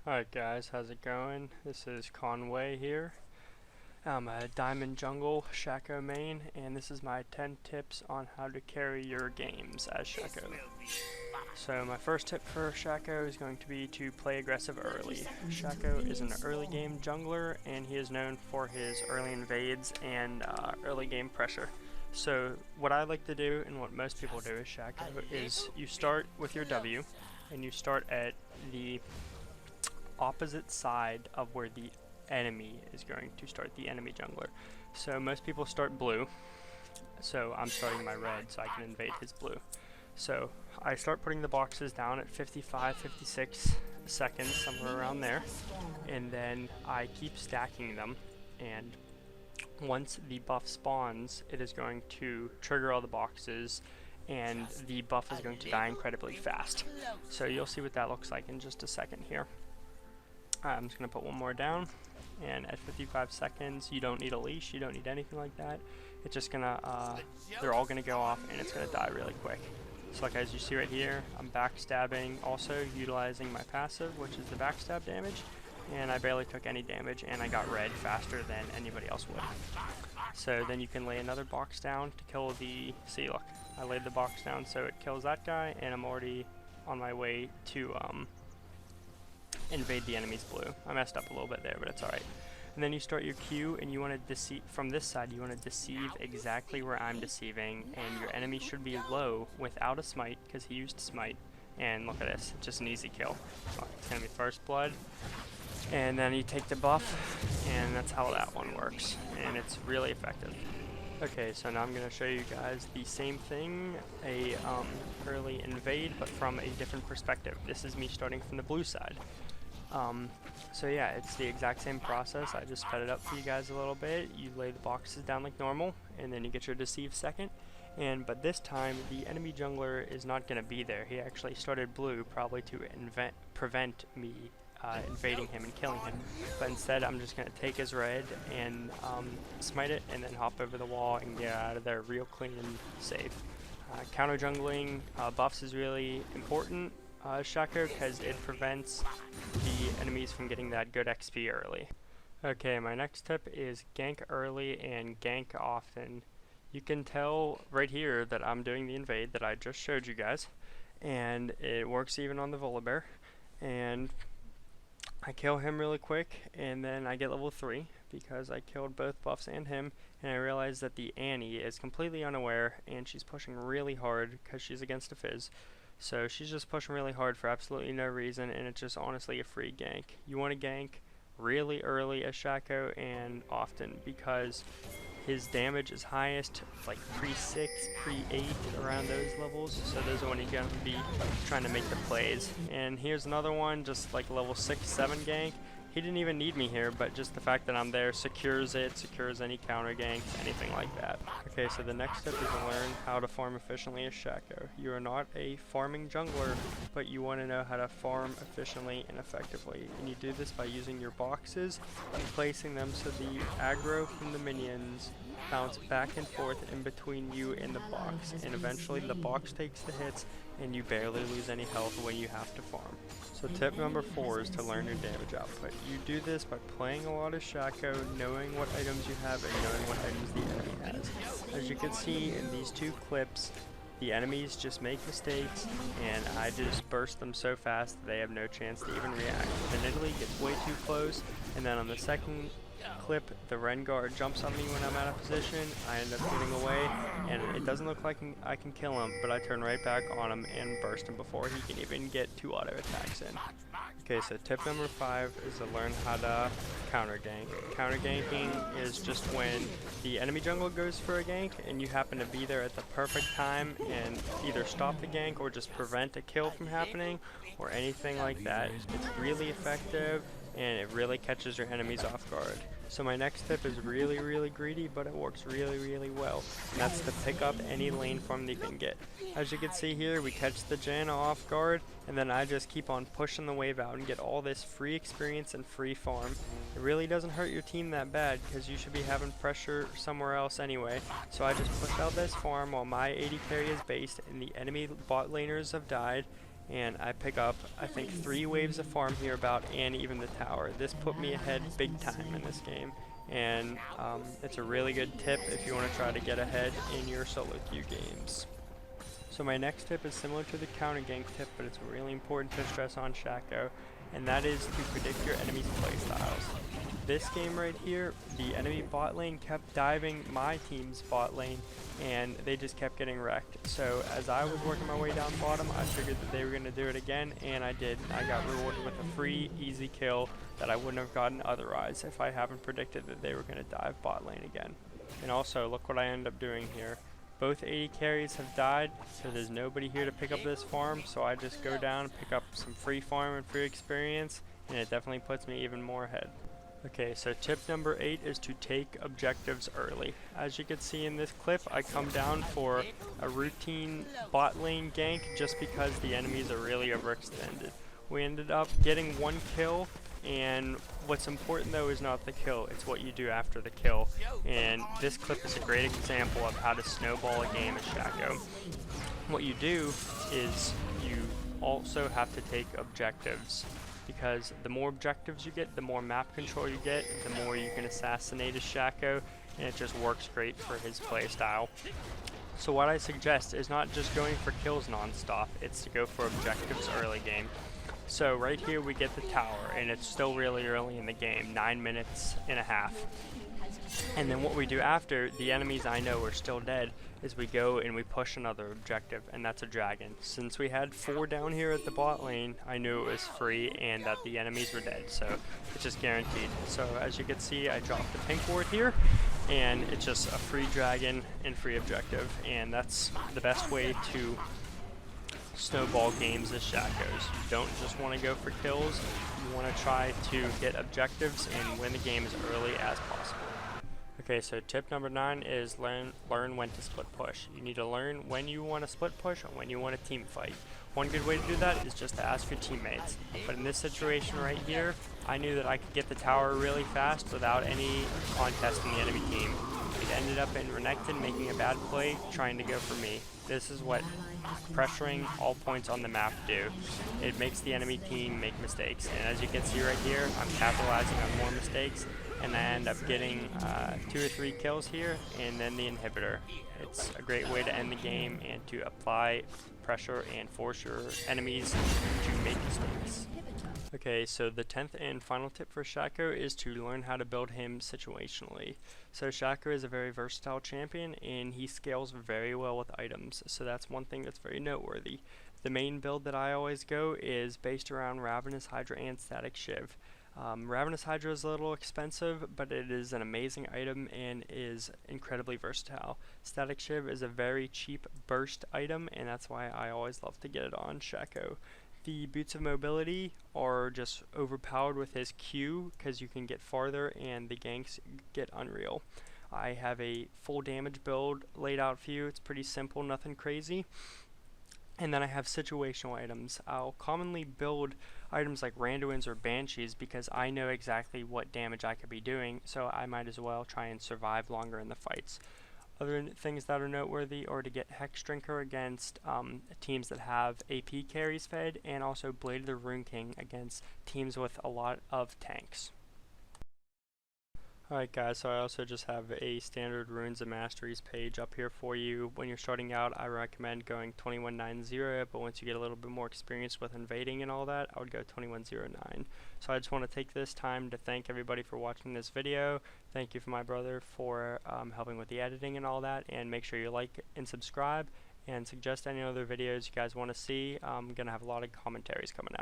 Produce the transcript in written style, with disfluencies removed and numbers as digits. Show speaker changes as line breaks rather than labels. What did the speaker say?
Alright guys, how's it going? This is Conway here. I'm a Diamond Jungle Shaco main, and this is my 10 tips on how to carry your games as Shaco. So my first tip for Shaco is going to be to play aggressive early. Shaco is an early game jungler, and he is known for his early invades and early game pressure. So what I like to do, and what most people do as Shaco, is you start with your W, and you start at the opposite side of where the enemy is going to start, the enemy jungler. So most people start blue, so I'm starting my red so I can invade his blue. So I start putting the boxes down at 55, 56 seconds, somewhere around there, and then I keep stacking them, and once the buff spawns, it is going to trigger all the boxes and the buff is going to die incredibly fast. So you'll see what that looks like in just a second here. I'm just going to put one more down, and at 55 seconds you don't need a leash, you don't need anything like that. It's just going to, they're all going to go off and it's going to die really quick. So like as you see right here, I'm backstabbing, also utilizing my passive, which is the backstab damage, and I barely took any damage and I got red faster than anybody else would. So then you can lay another box down to kill the, see look, I laid the box down so it kills that guy, and I'm already on my way to invade the enemy's blue. I messed up a little bit there, but it's alright. And then you start your Q, and you want to deceive from this side. You want to deceive exactly where I'm deceiving, and your enemy should be low without a smite because he used smite. And look at this, it's just an easy kill. Oh, it's gonna be first blood, and then you take the buff, and that's how that one works, and it's really effective. Okay, so now I'm going to show you guys the same thing, a early invade, but from a different perspective. This is me starting from the blue side. So yeah, it's the exact same process. I just sped it up for you guys a little bit. You lay the boxes down like normal, and then you get your deceive second. But this time, the enemy jungler is not going to be there. He actually started blue, probably to prevent me invading him and killing him, but instead I'm just going to take his red and smite it, and then hop over the wall and get out of there real clean and safe. Counter jungling buffs is really important, Shaco, because it prevents the enemies from getting that good XP early. Okay, my next tip is gank early and gank often. You can tell right here that I'm doing the invade that I just showed you guys, and it works even on the Volibear, and I kill him really quick, and then I get level 3 because I killed both buffs and him, and I realize that the Annie is completely unaware, and she's pushing really hard because she's against a Fizz. So she's just pushing really hard for absolutely no reason, and it's just honestly a free gank. You want to gank really early as Shaco and often, because his damage is highest like pre-6, pre-8, around those levels, so those are when you're going to be trying to make the plays. And here's another one, just like level 6, 7 gank. He didn't even need me here, but just the fact that I'm there secures it, secures any counter ganks, anything like that. Okay, so the next step is to learn how to farm efficiently as Shaco. You are not a farming jungler, but you want to know how to farm efficiently and effectively. And you do this by using your boxes and placing them so the aggro from the minions bounce back and forth in between you and the box, and eventually the box takes the hits and you barely lose any health when you have to farm. So tip number 4 is to learn your damage output. You do this by playing a lot of Shaco, knowing what items you have and knowing what items the enemy has. As you can see in these two clips, the enemies just make mistakes, and I just burst them so fast that they have no chance to even react. The Nidalee gets way too close, and then on the second clip, the Rengar jumps on me when I'm out of position. I end up getting away, and it doesn't look like I can kill him, but I turn right back on him and burst him before he can even get 2 auto attacks in. Okay, so tip number 5 is to learn how to counter gank. Counter ganking is just when the enemy jungle goes for a gank and you happen to be there at the perfect time and either stop the gank or just prevent a kill from happening or anything like that. It's really effective, and it really catches your enemies off guard. So my next tip is really greedy, but it works really well, and that's to pick up any lane farm that you can get. As you can see here, we catch the Janna off guard, and then I just keep on pushing the wave out and get all this free experience and free farm. It really doesn't hurt your team that bad because you should be having pressure somewhere else anyway. So I just push out this farm while my AD carry is based and the enemy bot laners have died, and I pick up, I think, 3 waves of farm here about, and even the tower. This put me ahead big time in this game, and it's a really good tip if you want to try to get ahead in your solo queue games. So my next tip is similar to the counter gank tip, but it's really important to stress on Shaco, and that is to predict your enemy's playstyles. This game right here, the enemy bot lane kept diving my team's bot lane, and they just kept getting wrecked. So as I was working my way down bottom, I figured that they were going to do it again, and I did. I got rewarded with a free, easy kill that I wouldn't have gotten otherwise if I haven't predicted that they were going to dive bot lane again. And also, look what I ended up doing here. Both AD carries have died, so there's nobody here to pick up this farm, so I just go down and pick up some free farm and free experience, and it definitely puts me even more ahead. Okay, so tip number 8 is to take objectives early. As you can see in this clip, I come down for a routine bot lane gank just because the enemies are really overextended. We ended up getting 1 kill, and what's important though is not the kill, it's what you do after the kill. And this clip is a great example of how to snowball a game as Shaco. What you do is you also have to take objectives, because the more objectives you get, the more map control you get, the more you can assassinate a Shaco, and it just works great for his playstyle. So what I suggest is not just going for kills non-stop, it's to go for objectives early game. So right here we get the tower, and it's still really early in the game, 9 minutes and a half. And then what we do after, the enemies I know are still dead, is we go and we push another objective, and that's a dragon. Since we had 4 down here at the bot lane, I knew it was free and that the enemies were dead, so it's just guaranteed. So as you can see, I dropped the pink ward here, and it's just a free dragon and free objective, and that's the best way to snowball games as Shacos. You don't just want to go for kills, you want to try to get objectives and win the game as early as possible. Okay, so tip number 9 is learn when to split push. You need to learn when you want to split push and when you want to team fight. One good way to do that is just to ask your teammates. But in this situation right here, I knew that I could get the tower really fast without any contest in the enemy team. It ended up in Renekton making a bad play, trying to go for me. This is what pressuring all points on the map do. It makes the enemy team make mistakes, and as you can see right here, I'm capitalizing on more mistakes, and I end up getting 2 or 3 kills here, and then the inhibitor. It's a great way to end the game and to apply pressure and force your enemies to make mistakes. Okay, so the 10th and final tip for Shaco is to learn how to build him situationally. So Shaco is a very versatile champion, and he scales very well with items, so that's one thing that's very noteworthy. The main build that I always go is based around Ravenous Hydra and Static Shiv. Ravenous Hydra is a little expensive, but it is an amazing item and is incredibly versatile. Static Shiv is a very cheap burst item, and that's why I always love to get it on Shaco. The Boots of Mobility are just overpowered with his Q because you can get farther and the ganks get unreal. I have a full damage build laid out for you. It's pretty simple, nothing crazy. And then I have situational items. I'll commonly build items like Randuins or Banshees because I know exactly what damage I could be doing, so I might as well try and survive longer in the fights. Other things that are noteworthy are to get Hex Drinker against teams that have AP carries fed, and also Blade of the Rune King against teams with a lot of tanks. Alright guys, so I also just have a standard Runes and Masteries page up here for you. When you're starting out, I recommend going 2190, but once you get a little bit more experience with invading and all that, I would go 2109. So I just want to take this time to thank everybody for watching this video. Thank you for my brother for helping with the editing and all that, and make sure you like and subscribe, and suggest any other videos you guys want to see. I'm going to have a lot of commentaries coming out.